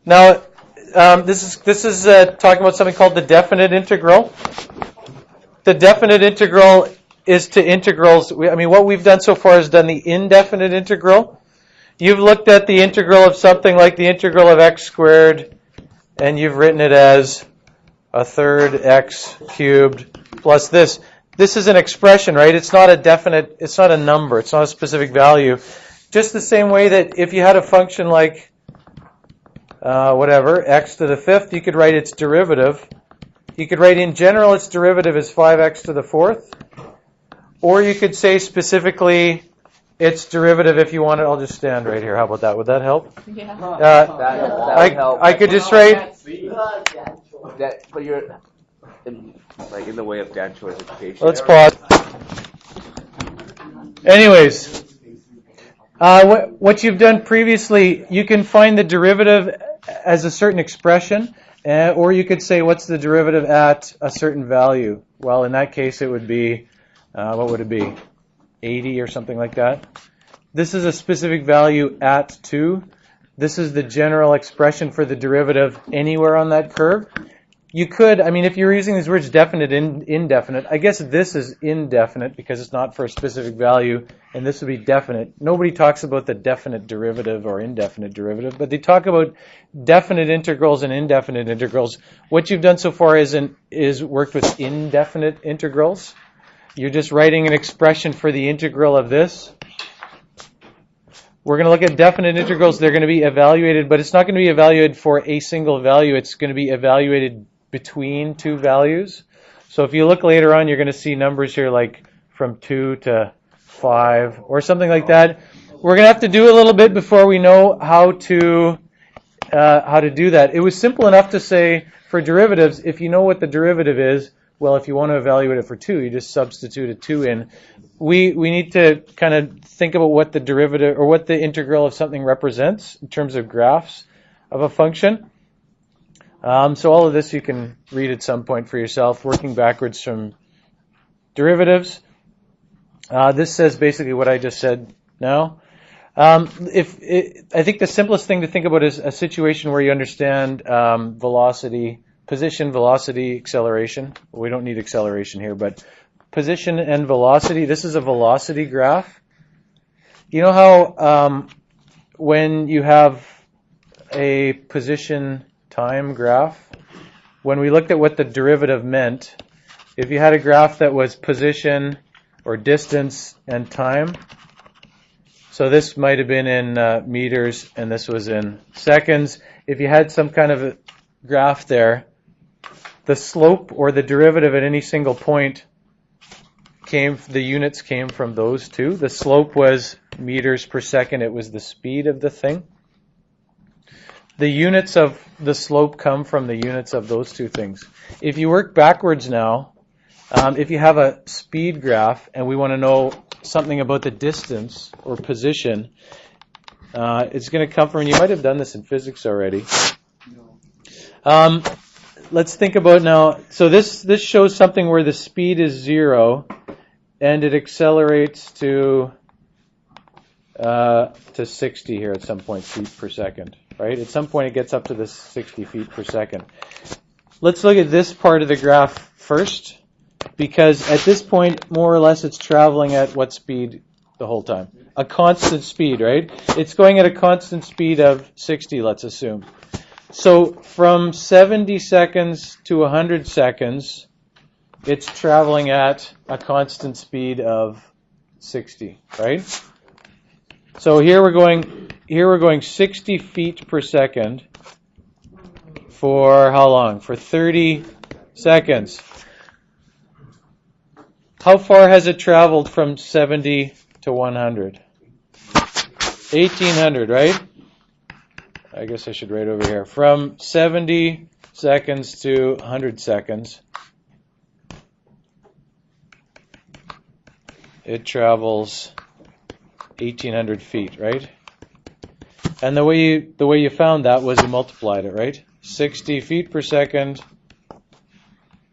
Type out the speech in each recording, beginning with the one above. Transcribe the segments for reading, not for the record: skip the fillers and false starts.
Now, this is talking about something called the definite integral. The definite integral is to integrals. What we've done so far is done the indefinite integral. You've looked at the integral of something like the integral of x squared, and you've written it as a third x cubed plus this. This is an expression, right? It's not a definite, it's not a number, it's not a specific value. Just the same way that if you had a function like x to the fifth, you could write its derivative. You could write in general its derivative is 5x to the fourth. Or you could say specifically its derivative if you want it. I'll just stand right here. How about that? Would that help? Yeah. That would help. I could just write... But you're in the way of Dan Choi's education. Let's pause. Anyways, what you've done previously, you can find the derivative as a certain expression, or you could say what's the derivative at a certain value. Well, in that case, it would be, what would it be? 80 or something like that. This is a specific value at 2. This is the general expression for the derivative anywhere on that curve. You could, if you're using these words definite and indefinite, I guess this is indefinite because it's not for a specific value, and this would be definite. Nobody talks about the definite derivative or indefinite derivative, but they talk about definite integrals and indefinite integrals. What you've done so far is worked with indefinite integrals. You're just writing an expression for the integral of this. We're going to look at definite integrals. They're going to be evaluated, but it's not going to be evaluated for a single value. It's going to be evaluated between two values. So if you look later on, you're going to see numbers here like from 2 to 5 or something like that. We're going to have to do a little bit before we know how to do that. It was simple enough to say for derivatives, if you know what the derivative is, well, if you want to evaluate it for 2, you just substitute a 2 in. We need to kind of think about what the derivative or what the integral of something represents in terms of graphs of a function. So all of this you can read at some point for yourself, working backwards from derivatives. This says basically what I just said now. I think the simplest thing to think about is a situation where you understand velocity, position, velocity, acceleration. We don't need acceleration here, but position and velocity. This is a velocity graph. You know how when you have a position time graph, when we looked at what the derivative meant, if you had a graph that was position or distance and time, so this might have been in meters and this was in seconds. If you had some kind of a graph there, the slope or the derivative at any single point the units came from those two. The slope was meters per second. It was the speed of the thing. The units of the slope come from the units of those two things. If you work backwards now, if you have a speed graph and we want to know something about the distance or position, it's going to come from, and you might have done this in physics already. Let's think about now, so this shows something where the speed is 0 and it accelerates to 60 here at some point, feet per second, right? At some point it gets up to the 60 feet per second. Let's look at this part of the graph first, because at this point, more or less, it's traveling at what speed the whole time? A constant speed, right? It's going at a constant speed of 60, let's assume. So from 70 seconds to 100 seconds, it's traveling at a constant speed of 60, right? So here we're going 60 feet per second for how long? For 30 seconds. How far has it traveled from 70 to 100? 1800, right? I guess I should write over here. From 70 seconds to 100 seconds, it travels 1,800 feet, right? And the way you found that was you multiplied it, right? 60 feet per second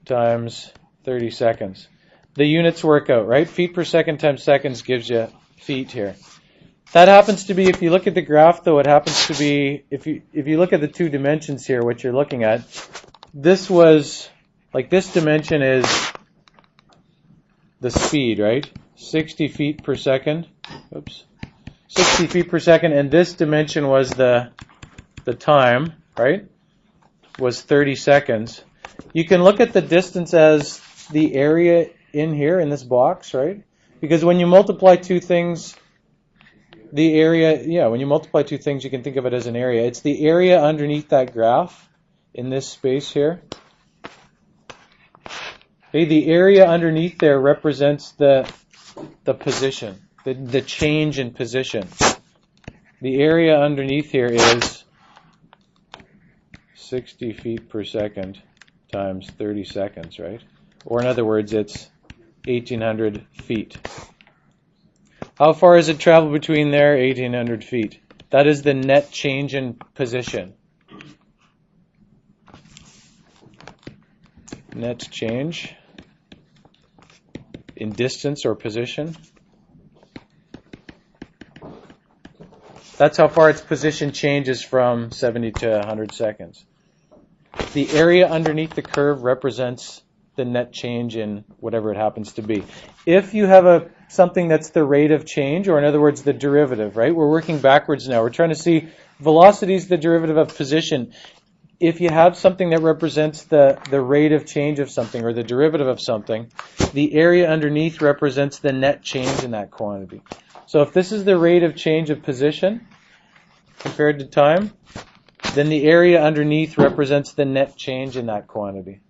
times 30 seconds. The units work out, right? Feet per second times seconds gives you feet here. That happens to be, if you look at the graph though, it happens to be, if you look at the two dimensions here, what you're looking at, this was, like this dimension is the speed, right? 60 feet per second. Oops. 60 feet per second, and this dimension was the time, right? Was 30 seconds. You can look at the distance as the area in here in this box, right? Because when you multiply two things, the area, when you multiply two things, you can think of it as an area. It's the area underneath that graph in this space here. Okay, the area underneath there represents the position, the change in position. The area underneath here is 60 feet per second times 30 seconds, right? Or in other words, it's 1,800 feet. How far has it traveled between there? 1,800 feet. That is the net change in position. Net change in distance or position. That's how far its position changes from 70 to 100 seconds. The area underneath the curve represents the net change in whatever it happens to be. If you have something that's the rate of change, or in other words, the derivative, right? We're working backwards now. We're trying to see velocity is the derivative of position. If you have something that represents the rate of change of something, or the derivative of something, the area underneath represents the net change in that quantity. So if this is the rate of change of position compared to time, then the area underneath represents the net change in that quantity.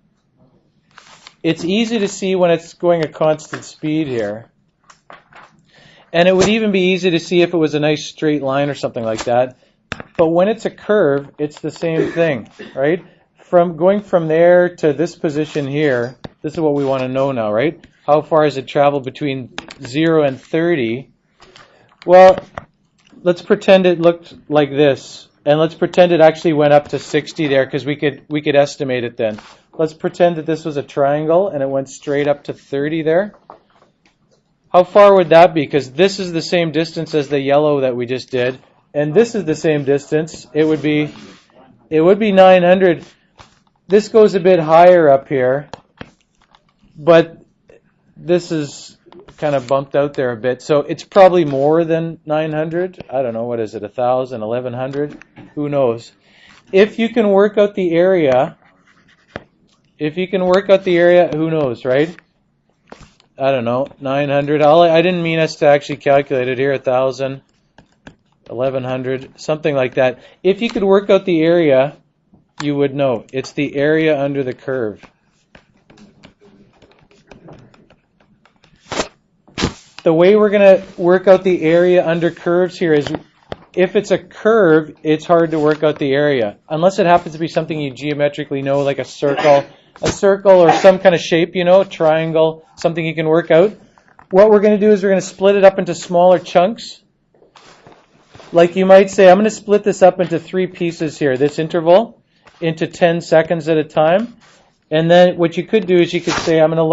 It's easy to see when it's going a constant speed here. And it would even be easy to see if it was a nice straight line or something like that. But when it's a curve, it's the same thing, right? From going from there to this position here, this is what we want to know now, right? How far has it traveled between 0 and 30? Well, let's pretend it looked like this. And let's pretend it actually went up to 60 there, because we could estimate it then. Let's pretend that this was a triangle and it went straight up to 30 there. How far would that be? Because this is the same distance as the yellow that we just did, and this is the same distance. It would be 900. This goes a bit higher up here, but this is kind of bumped out there a bit. So it's probably more than 900. I don't know, what is it, 1,000, 1,100? Who knows? If you can work out the area, who knows, right? I don't know, 900. I didn't mean us to actually calculate it here, 1,000, 1,100, something like that. If you could work out the area, you would know. It's the area under the curve. The way we're going to work out the area under curves here is, if it's a curve, it's hard to work out the area. Unless it happens to be something you geometrically know, like a circle or some kind of shape, a triangle, something you can work out. What we're going to do is we're going to split it up into smaller chunks. Like you might say, I'm going to split this up into 3 pieces here, this interval, into 10 seconds at a time. And then what you could do is you could say, I'm going to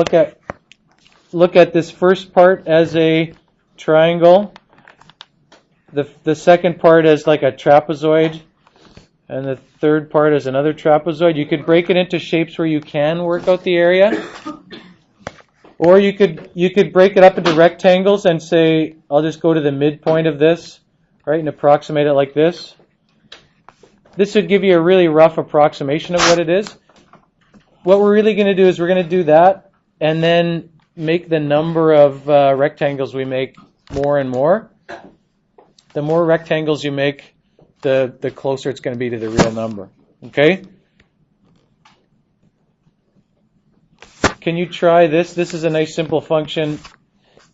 look at this first part as a triangle, the second part as like a trapezoid, and the third part is another trapezoid. You could break it into shapes where you can work out the area. Or you could break it up into rectangles and say, I'll just go to the midpoint of this, right, and approximate it like this. This would give you a really rough approximation of what it is. What we're really going to do is we're going to do that and then make the number of rectangles we make more and more. The more rectangles you make, the closer it's going to be to the real number. Okay? Can you try this? This is a nice simple function.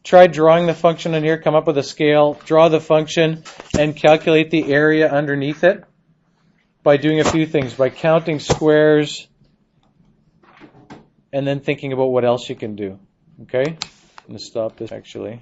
Try drawing the function in here, come up with a scale, draw the function, and calculate the area underneath it by doing a few things, by counting squares and then thinking about what else you can do. Okay? I'm going to stop this actually.